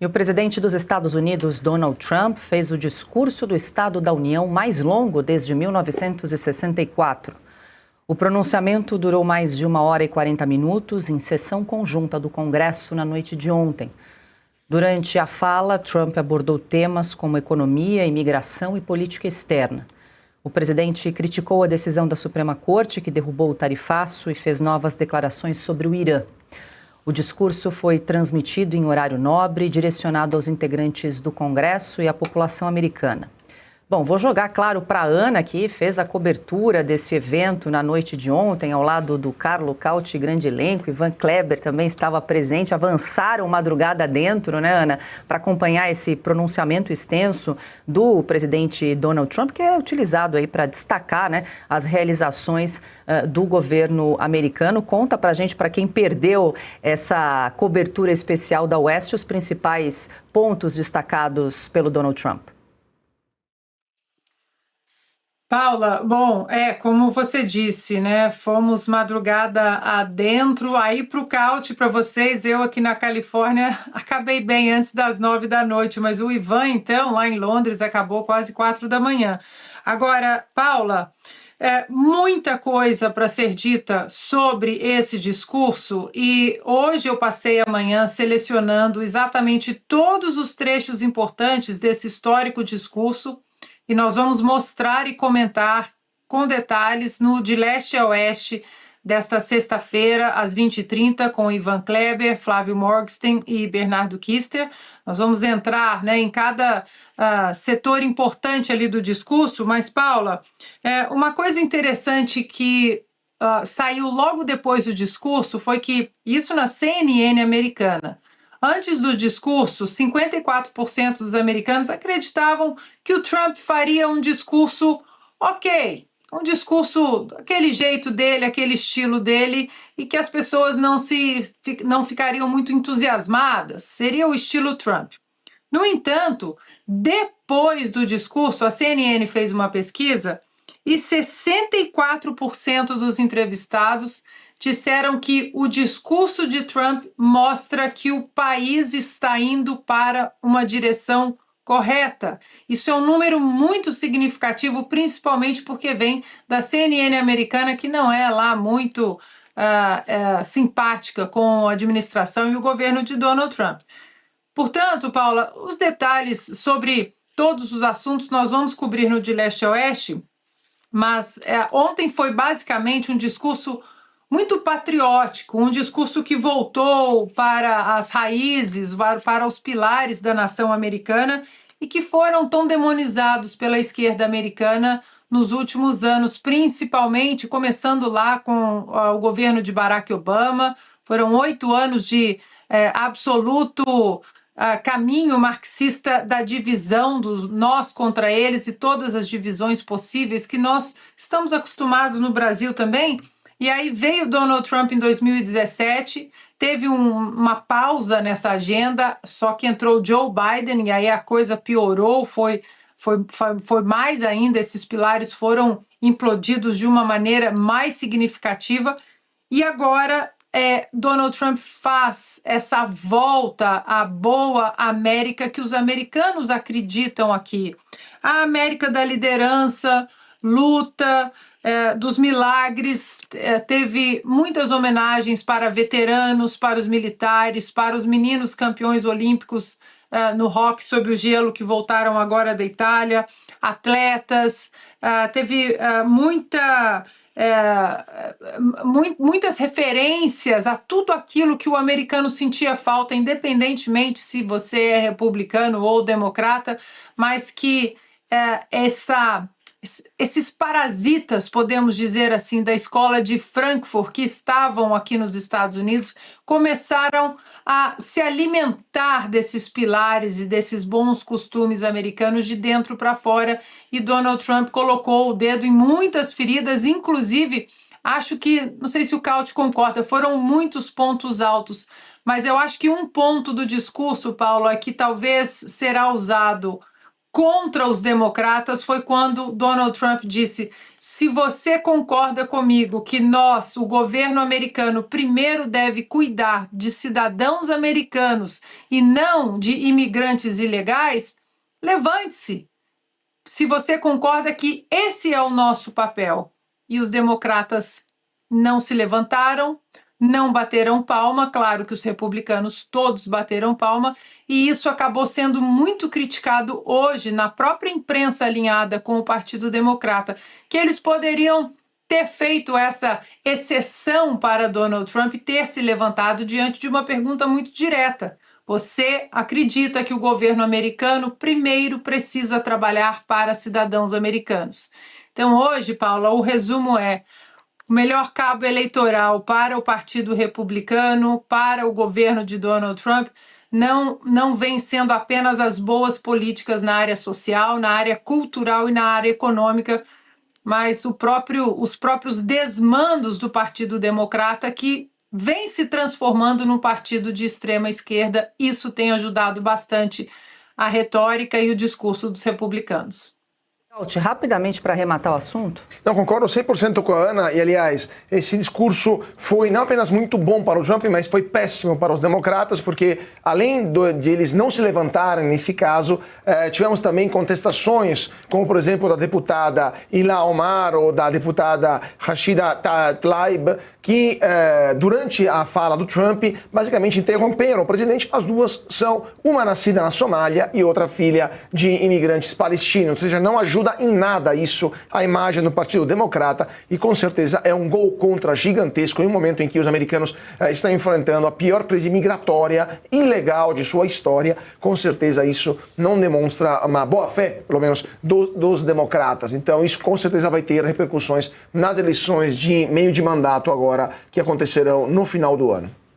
E o presidente dos Estados Unidos, Donald Trump, fez o discurso do Estado da União mais longo desde 1964. O pronunciamento durou mais de 1 hora e 40 minutos em sessão conjunta do Congresso na noite de ontem. Durante a fala, Trump abordou temas como economia, imigração e política externa. O presidente criticou a decisão da Suprema Corte, que derrubou o tarifaço, e fez novas declarações sobre o Irã. O discurso foi transmitido em horário nobre, direcionado aos integrantes do Congresso e à população americana. Bom, vou jogar, claro, para a Ana, que fez a cobertura desse evento na noite de ontem, ao lado do Carlo Cauti, grande elenco. Ivan Kleber também estava presente, avançaram madrugada dentro, né, Ana, para acompanhar esse pronunciamento extenso do presidente Donald Trump, que é utilizado aí para destacar, né, as realizações do governo americano. Conta para a gente, para quem perdeu essa cobertura especial da Oeste, os principais pontos destacados pelo Donald Trump. Paula, bom, como você disse, né? Fomos madrugada adentro, aí para o Cauti, para vocês, eu aqui na Califórnia acabei bem antes das 9 da noite, mas o Ivan, então, lá em Londres, acabou quase 4 da manhã. Agora, Paula, muita coisa para ser dita sobre esse discurso, e hoje eu passei a manhã selecionando exatamente todos os trechos importantes desse histórico discurso, e nós vamos mostrar e comentar com detalhes no De Leste a Oeste desta sexta-feira, às 20h30, com Ivan Kleber, Flávio Morgenstern e Bernardo Kister. Nós vamos entrar, né, em cada setor importante ali do discurso, mas, Paula, uma coisa interessante que saiu logo depois do discurso foi que, isso na CNN americana, antes do discurso, 54% dos americanos acreditavam que o Trump faria um discurso ok, um discurso daquele jeito dele, aquele estilo dele, e que as pessoas não ficariam muito entusiasmadas. Seria o estilo Trump. No entanto, depois do discurso, a CNN fez uma pesquisa e 64% dos entrevistados disseram que o discurso de Trump mostra que o país está indo para uma direção correta. Isso é um número muito significativo, principalmente porque vem da CNN americana, que não é lá muito simpática com a administração e o governo de Donald Trump. Portanto, Paula, os detalhes sobre todos os assuntos nós vamos cobrir no De Leste a Oeste, mas ontem foi basicamente um discurso muito patriótico, um discurso que voltou para as raízes, para os pilares da nação americana e que foram tão demonizados pela esquerda americana nos últimos anos, principalmente começando lá com o governo de Barack Obama. Foram 8 anos de absoluto caminho marxista da divisão dos nós contra eles e todas as divisões possíveis que nós estamos acostumados no Brasil também. E aí veio Donald Trump em 2017, teve uma pausa nessa agenda, só que entrou Joe Biden e aí a coisa piorou, foi mais ainda, esses pilares foram implodidos de uma maneira mais significativa. E agora Donald Trump faz essa volta à boa América que os americanos acreditam aqui. A América da liderança, luta, dos milagres, teve muitas homenagens para veteranos, para os militares, para os meninos campeões olímpicos no hóquei sobre o gelo que voltaram agora da Itália, atletas, teve muitas referências a tudo aquilo que o americano sentia falta, independentemente se você é republicano ou democrata, mas que esses parasitas, podemos dizer assim, da escola de Frankfurt, que estavam aqui nos Estados Unidos, começaram a se alimentar desses pilares e desses bons costumes americanos de dentro para fora, e Donald Trump colocou o dedo em muitas feridas, inclusive, acho que, não sei se o Cauti concorda, foram muitos pontos altos, mas eu acho que um ponto do discurso, Paulo, é que talvez será usado contra os democratas foi quando Donald Trump disse: se você concorda comigo que nós, o governo americano, primeiro deve cuidar de cidadãos americanos e não de imigrantes ilegais, levante-se. Se você concorda que esse é o nosso papel. E os democratas não se levantaram, não bateram palma, claro que os republicanos todos bateram palma, e isso acabou sendo muito criticado hoje na própria imprensa alinhada com o Partido Democrata, que eles poderiam ter feito essa exceção para Donald Trump ter se levantado diante de uma pergunta muito direta. Você acredita que o governo americano primeiro precisa trabalhar para cidadãos americanos? Então hoje, Paula, o resumo é: o melhor cabo eleitoral para o Partido Republicano, para o governo de Donald Trump, não vem sendo apenas as boas políticas na área social, na área cultural e na área econômica, mas os próprios desmandos do Partido Democrata, que vem se transformando num partido de extrema esquerda. Isso tem ajudado bastante a retórica e o discurso dos republicanos. Rapidamente para arrematar o assunto. Não, concordo 100% com a Ana, e aliás, esse discurso foi não apenas muito bom para o Trump, mas foi péssimo para os democratas, porque além de eles não se levantarem nesse caso, tivemos também contestações, como por exemplo da deputada Ilhan Omar ou da deputada Rashida Tlaib, que durante a fala do Trump basicamente interromperam o presidente. As duas são uma nascida na Somália e outra filha de imigrantes palestinos, ou seja, não ajuda em nada isso a imagem do Partido Democrata, e com certeza é um gol contra gigantesco em um momento em que os americanos estão enfrentando a pior crise migratória ilegal de sua história. Com certeza isso não demonstra uma boa fé, pelo menos, dos democratas. Então isso com certeza vai ter repercussões nas eleições de meio de mandato agora, que acontecerão no final do ano.